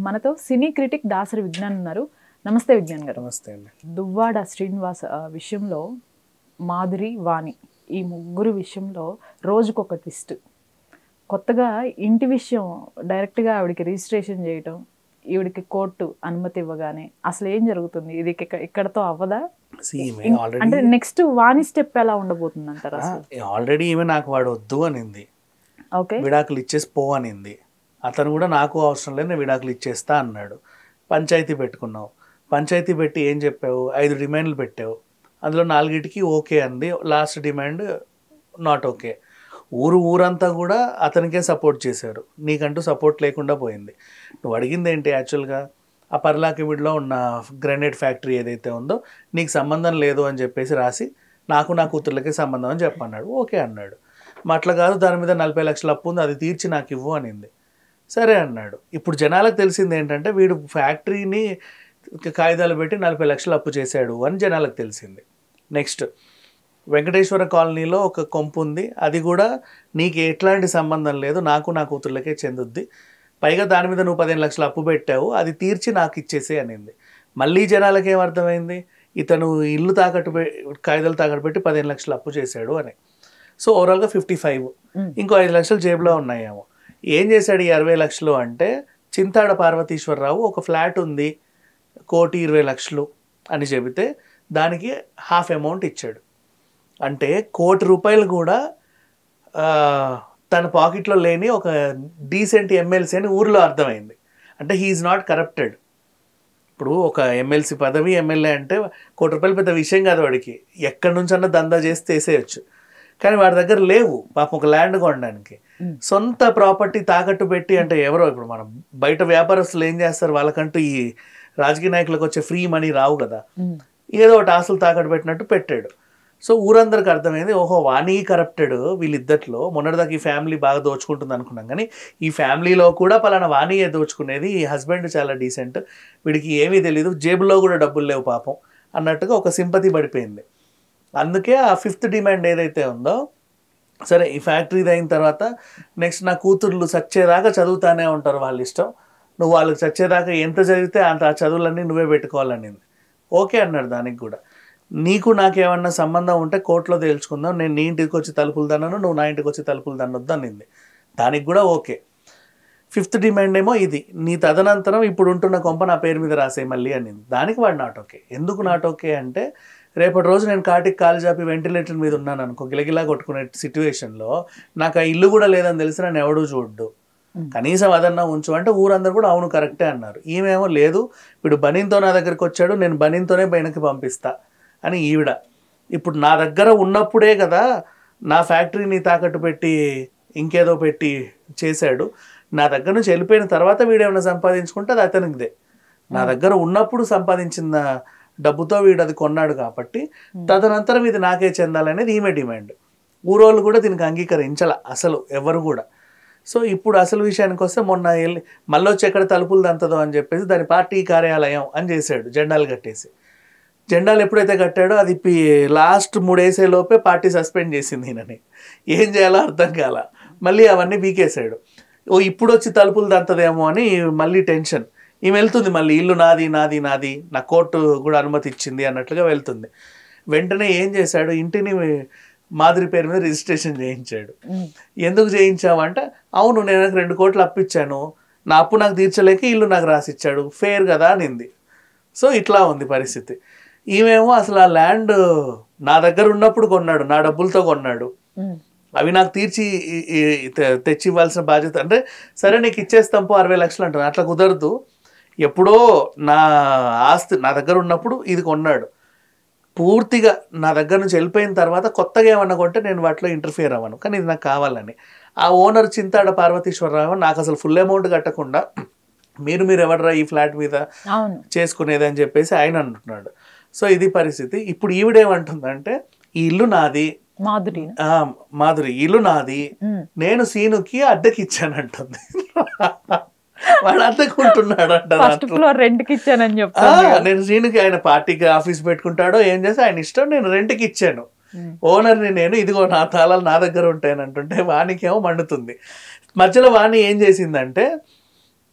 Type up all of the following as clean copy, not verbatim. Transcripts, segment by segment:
మనతో సినీ క్రిటిక్ దాసరి విజ్ఞాన్ ఉన్నారు. నమస్తే విజ్ఞాన్ గారు. నమస్తే అండి. దువ్వాడ శ్రీనివాస్ విషయంలో మాధురి, వాణి ఈ ముగ్గురు విషయంలో రోజుకొక ట్విస్ట్. కొత్తగా ఇంటి విషయం డైరెక్ట్గా ఆవిడకి రిజిస్ట్రేషన్ చేయటం, ఈవిడికి కోర్టు అనుమతి ఇవ్వగానే అసలు ఏం జరుగుతుంది? ఇది ఇక్కడతో అవ్వదా? అంటే నెక్స్ట్ వాణి స్టెప్ ఎలా ఉండబోతుంది అంటారా? ఆల్రెడీ ఈమె నాకు వాడు వద్దు అనింది, ఓకే, విడాకులు ఇచ్చేసి పో అనింది. అతను కూడా నాకు అవసరం లేదు, నేను విడాకులు ఇచ్చేస్తా అన్నాడు. పంచాయతీ పెట్టుకున్నావు. పంచాయతీ పెట్టి ఏం చెప్పావు? 5 డిమాండ్లు పెట్టావు. అందులో 4టికి ఓకే అంది. Last demand not okay. ఊరంతా కూడా అతనికే సపోర్ట్ చేశారు, నీకంటూ సపోర్ట్ లేకుండా పోయింది. నువ్వు అడిగింది ఏంటి యాక్చువల్గా? ఆ పర్లాకిమిడిలో ఉన్న గ్రానైట్ ఫ్యాక్టరీ ఏదైతే ఉందో నీకు సంబంధం లేదు అని చెప్పేసి రాసి నాకు నా కూతుర్లకే సంబంధం అని చెప్పన్నాడు. ఓకే అన్నాడు. అట్లా కాదు, దాని మీద 40 లక్షల అప్పు ఉంది, అది తీర్చి నాకు ఇవ్వు అనింది. సరే అన్నాడు. ఇప్పుడు జనాలకు తెలిసింది ఏంటంటే వీడు ఫ్యాక్టరీని కాగితాలు పెట్టి 40 లక్షలు అప్పు చేశాడు అని జనాలకు తెలిసింది. నెక్స్ట్ వెంకటేశ్వర కాలనీలో ఒక కొంపు ఉంది, అది కూడా నీకు ఎట్లాంటి సంబంధం లేదు, నాకు నా కూతుర్లకే చెందుద్ది, పైగా దాని మీద నువ్వు 15 లక్షలు అప్పు పెట్టావు, అది తీర్చి నాకు ఇచ్చేసే అనింది. మళ్ళీ జనాలకు ఏమర్థమైంది? ఇతను ఇల్లు కాగితాలు తాకట్టు పెట్టి 15 లక్షలు అప్పు చేశాడు అని. సో ఓవరాల్గా 55, ఇంకో 5 లక్షలు జేబులో ఉన్నాయేమో. ఏం చేశాడు ఈ 60 లక్షలు అంటే, చింతాడ పార్వతీశ్వరరావు ఒక ఫ్లాట్ ఉంది 1,20,00,000 అని చెబితే దానికి హాఫ్ అమౌంట్ ఇచ్చాడు. అంటే ₹1,00,00,000 కూడా తన పాకెట్లో లేని ఒక డీసెంట్ ఎమ్మెల్సీ అని ఊరిలో అర్థమైంది. అంటే హీఈస్ నాట్ కరప్టెడ్. ఇప్పుడు ఒక ఎమ్మెల్సీ పదవి, ఎమ్మెల్యే అంటే ₹1,00,00,000 పెద్ద విషయం కాదు వాడికి, ఎక్కడి నుంచన్నా దందా చేసి తీసేయచ్చు. కానీ వాడి దగ్గర లేవు పాపం ఒక ల్యాండ్ కొనడానికి. సొంత ప్రాపర్టీ తాకట్టు పెట్టి, అంటే ఎవరో ఇప్పుడు మనం బయట వ్యాపారస్తులు ఏం చేస్తారు, వాళ్ళకంటూ ఈ రాజకీయ నాయకులకు వచ్చే ఫ్రీ మనీ రావు కదా, ఏదో ఒకటి ఆస్తులు తాకట్టు పెట్టినట్టు పెట్టాడు. సో ఊరందరికి అర్థమైంది, ఓహో వాణి కరప్టెడ్, వీళ్ళిద్దట్లో మొన్నటిదాకా ఈ ఫ్యామిలీ బాగా దోచుకుంటుంది అనుకున్నాం, కానీ ఈ ఫ్యామిలీలో కూడా పలానా వాణియే దోచుకునేది, ఈ హస్బెండ్ చాలా డీసెంట్, వీడికి ఏమీ తెలీదు, జేబులో కూడా డబ్బులు లేవు పాపం అన్నట్టుగా ఒక సింపతి పడిపోయింది. అందుకే ఆ 5th డిమాండ్ ఏదైతే ఉందో, సరే ఈ ఫ్యాక్టరీది అయిన తర్వాత నెక్స్ట్ నా కూతుర్లు చచ్చేదాకా చదువుతానే ఉంటారు, వాళ్ళ ఇష్టం, నువ్వు వాళ్ళకి చచ్చేదాకా ఎంత చదివితే అంత ఆ చదువులన్నీ నువ్వే పెట్టుకోవాలనింది. ఓకే అన్నాడు. దానికి కూడా నీకు నాకేమన్నా సంబంధం ఉంటే కోర్టులో తేల్చుకుందాం, నేను నీ ఇంటికి వచ్చి తలుపులు దన్నాను, నువ్వు నా ఇంటికి వచ్చి తలుపులు దన్నొద్దు అనింది. దానికి కూడా ఓకే. 5th డిమాండ్ ఏమో ఇది, నీ తదనంతరం ఇప్పుడు ఉంటున్న కొంప నా పేరు మీద రాసే మళ్ళీ అనింది. దానికి వాడు నాట్ ఓకే. ఎందుకు నాట్ ఓకే అంటే, రేపటి రోజు నేను కాటికి కాలు చాపి వెంటిలేటర్ మీద ఉన్నాను అనుకో, గిలగిలా కొట్టుకునే సిచ్యువేషన్లో నాకు ఆ ఇల్లు కూడా లేదని తెలిసి నన్ను ఎవడూ చూడ్డు, కనీసం అదన్నా ఉంచు అంటే ఊరందరూ కూడా అవును కరెక్టే అన్నారు. ఈమెమో లేదు, వీడు బనీన్తో నా దగ్గరికి వచ్చాడు, నేను బనీన్తోనే బయటకి పంపిస్తా అని ఈవిడ. ఇప్పుడు నా దగ్గర ఉన్నప్పుడే కదా నా ఫ్యాక్టరీని తాకట్టు పెట్టి ఇంకేదో పెట్టి చేశాడు, నా దగ్గర నుంచి వెళ్ళిపోయిన తర్వాత వీడేమైనా సంపాదించుకుంటే అది అతనికిదే. నా దగ్గర ఉన్నప్పుడు సంపాదించిన డబ్బుతో వీడు అది కొన్నాడు కాబట్టి తదనంతరం ఇది నాకే చెందాలనేది ఈమె డిమాండ్. ఊరోళ్ళు కూడా దీనికి అంగీకరించాల అసలు ఎవరు కూడా. సో ఇప్పుడు అసలు విషయానికి వస్తే, మొన్న వెళ్ళి మళ్ళీ వచ్చి ఎక్కడ తలుపులు దంతదో అని చెప్పేసి దాని పార్టీ కార్యాలయం అని చేశాడు, జెండాలు కట్టేసి. జెండాలు ఎప్పుడైతే కట్టాడో అది లాస్ట్ 3 వేసేలోపే పార్టీ సస్పెండ్ చేసింది ఈయనని. ఏం చేయాలో అర్థం కాల, మళ్ళీ అవన్నీ బీకేశాడు. ఓ ఇప్పుడు వచ్చి తలుపులు దంతదేమో అని మళ్ళీ టెన్షన్. ఈమె వెళ్తుంది మళ్ళీ, ఇల్లు నాది నాది నాది, నా కోర్టు కూడా అనుమతి ఇచ్చింది అన్నట్లుగా వెళ్తుంది. వెంటనే ఏం చేశాడు, ఇంటిని మాధురి పేరు మీద రిజిస్ట్రేషన్ చేయించాడు. ఎందుకు చేయించావంటే, అవును నేను 2 కోట్లు అప్పిచ్చాను, నా అప్పు నాకు తీర్చలేక ఇల్లు నాకు రాసిచ్చాడు, ఫేర్ కదా అనింది. సో ఇట్లా ఉంది పరిస్థితి. ఈమెమో అసలు ఆ ల్యాండ్ నా దగ్గర ఉన్నప్పుడు కొన్నాడు, నా డబ్బులతో కొన్నాడు, అవి నాకు తీర్చి తెచ్చి ఇవ్వాల్సిన బాధ్యత. అంటే సరే నీకు ఇచ్చేస్తాం 60 లక్షలు అంటాను, అట్లా కుదరదు, ఎప్పుడో నా ఆస్తి నా దగ్గర ఉన్నప్పుడు ఇది కొన్నాడు, పూర్తిగా నా దగ్గర నుంచి వెళ్ళిపోయిన తర్వాత కొత్తగా ఏమన్నా కొంటే నేను వాటిలో ఇంటర్ఫియర్ అవ్వను, కానీ ఇది నాకు కావాలని. ఆ ఓనర్ చింతాడ పార్వతీశ్వరరావు నాకు అసలు ఫుల్ అమౌంట్ కట్టకుండా మీరు ఎవడరా ఈ ఫ్లాట్ మీద చేసుకునేది అని చెప్పేసి ఆయన అంటున్నాడు. సో ఇది పరిస్థితి. ఇప్పుడు ఈవిడేమంటుందంటే, ఈ ఇల్లు నాది, మాధురి ఇల్లు నాది, నేను సీనుకి అద్దెకి ఇచ్చానంటుంది. వాడు అద్దెకుంటున్నాడు అంట, నేను సీనుకి, ఆయన పార్టీకి ఆఫీస్ పెట్టుకుంటాడో ఏం చేసి ఆయన ఇష్టం, నేను రెంట్కి ఇచ్చాను, ఓనర్ని నేను, ఇదిగో నా తాళాలు నా దగ్గర ఉంటాయని అంటుంటే వాణికేమో మండుతుంది. మధ్యలో వాణి ఏం చేసిందంటే,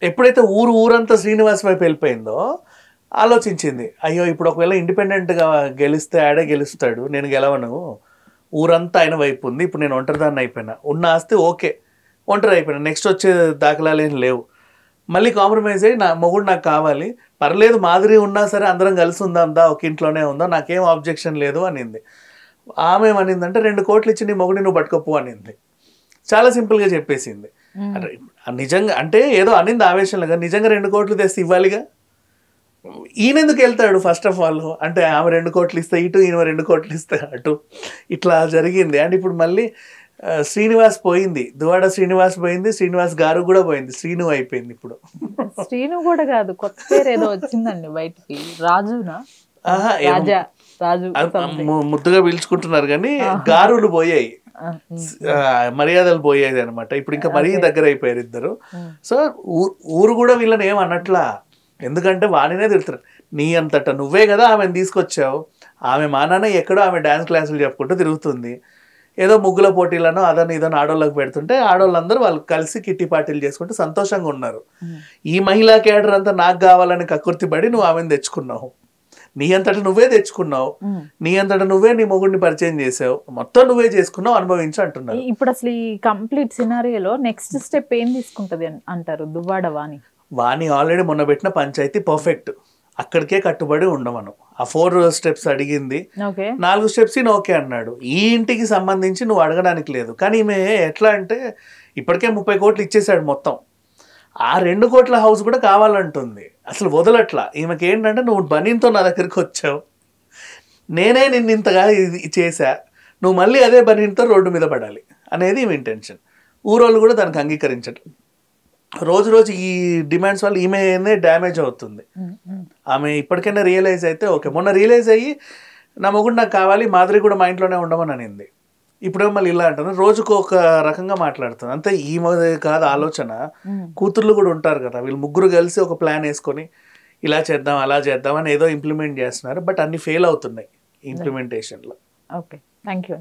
ఎప్పుడైతే ఊరంతా శ్రీనివాస్ వైపు వెళ్ళిపోయిందో ఆలోచించింది, అయ్యో ఇప్పుడు ఒకవేళ ఇండిపెండెంట్గా గెలిస్తే ఆడే గెలుస్తాడు, నేను గెలవను, ఊరంతా ఆయన వైపు ఉంది, ఇప్పుడు నేను ఒంటరిదాన్ని అయిపోయినా, ఉన్న ఆస్తి ఓకే ఒంటరి అయిపోయినా, నెక్స్ట్ వచ్చే దాఖలాలు ఏం లేవు, మళ్ళీ కాంప్రమైజ్ అయ్యి నా మొగుడు నాకు కావాలి, పర్లేదు మాదిరి ఉన్నా సరే అందరం కలిసి ఉందాందా, ఒక ఇంట్లోనే ఉందా, నాకేం ఆబ్జెక్షన్ లేదు అనింది. ఆమె ఏమనిందంటే 2 కోట్లు ఇచ్చి నీ మొగుడిని నువ్వు పట్టుకోపు అనింది. చాలా సింపుల్గా చెప్పేసింది. నిజంగా అంటే ఏదో అనింది ఆవేశంలో, నిజంగా 2 కోట్లు తెస్తే ఇవ్వాలిగా, ఈయనెందుకు వెళ్తాడు ఫస్ట్ ఆఫ్ ఆల్, అంటే ఆమె 2 కోట్లు ఇస్తే ఇటు, ఈయన 2 కోట్లు ఇస్తే అటు, ఇట్లా జరిగింది. అండ్ ఇప్పుడు మళ్ళీ శ్రీనివాస్ పోయింది, దువాడ శ్రీనివాస్ పోయింది, శ్రీనివాస్ గారు కూడా పోయింది, శ్రీను అయిపోయింది ఇప్పుడు. శ్రీను కూడా కాదు, కొత్త పేరు ఏదో వచ్చిందండి బయటికి, రాజునా, రాజా, రాజు ముద్దుగా పిలుచుకుంటున్నారు కానీ గారులు పోయాయి, మర్యాదలు పోయేది అనమాట. ఇప్పుడు ఇంకా మరీ దగ్గర అయిపోయారు ఇద్దరు. సో ఊరు కూడా వీళ్ళని ఏం అనట్లా, ఎందుకంటే వాడినే తిడుతున్నారు, నీ అంతటా నువ్వే కదా ఆమెను తీసుకొచ్చావు, ఆమె మానానే ఎక్కడో ఆమె డ్యాన్స్ క్లాసులు చెప్పుకుంటూ తిరుగుతుంది, ఏదో ముగ్గుల పోటీలను అదని ఇదని ఆడోళ్ళకి పెడుతుంటే ఆడోళ్ళందరూ వాళ్ళు కలిసి కిట్టి పార్టీలు చేసుకుంటూ సంతోషంగా ఉన్నారు. ఈ మహిళా కేడర్ అంతా నాకు కావాలని కక్కుర్తి పడి నువ్వు ఆమెను తెచ్చుకున్నావు, నీ అంతటా నువ్వే తెచ్చుకున్నావు, నీ అంతటా నువ్వే నీ మొగుడిని పరిచయం చేసావు, మొత్తం నువ్వే చేసుకున్నావు, అనుభవించు అంటున్నారు. ఇప్పుడు అసలు ఈ కంప్లీట్ సినారియోలో నెక్స్ట్ స్టెప్ ఏం తీసుకుంటది అంటారు దువ్వాడ వాణి? వాణి ఆల్రెడీ మొన్న పెట్టిన పంచాయతీ పర్ఫెక్ట్, అక్కడికే కట్టుబడి ఉండమను. ఆ 4 steps అడిగింది, 4 steps ఓకే అన్నాడు. ఈ ఇంటికి సంబంధించి నువ్వు అడగడానికి లేదు. కానీ ఈమె ఎట్లా అంటే ఇప్పటికే 30 కోట్లు ఇచ్చేసాడు మొత్తం, ఆ 2 కోట్ల హౌస్ కూడా కావాలంటుంది. అసలు వదలట్లా. ఈమెకి ఏంటంటే నువ్వు బనీన్తో నా దగ్గరికి వచ్చావు, నేనే నిన్ను ఇంతగా చేశా, నువ్వు మళ్ళీ అదే బనీన్తో రోడ్డు మీద పడాలి అనేది ఈమె ఇంటెన్షన్. ఊరోళ్ళు కూడా దానికి అంగీకరించడం. రోజు రోజు ఈ డిమాండ్స్ వల్ల ఈమెనే డ్యామేజ్ అవుతుంది. ఆమె ఇప్పటికైనా రియలైజ్ అయితే ఓకే. మొన్న రియలైజ్ అయ్యి నా మొగుడు నాకు కావాలి, మాదిరి కూడా మా ఇంట్లోనే ఉండమని అనింది. ఇప్పుడేమో మళ్ళీ ఇలా అంటారు, రోజుకు ఒక రకంగా మాట్లాడుతుంది. అంతే ఈమె కాదు ఆలోచన, కూతుర్లు కూడా ఉంటారు కదా, వీళ్ళు ముగ్గురు కలిసి ఒక ప్లాన్ వేసుకొని ఇలా చేద్దాం అలా చేద్దాం అని ఏదో ఇంప్లిమెంట్ చేస్తున్నారు. బట్ అన్ని ఫెయిల్ అవుతున్నాయి ఇంప్లిమెంటేషన్లో. Okay, thank you.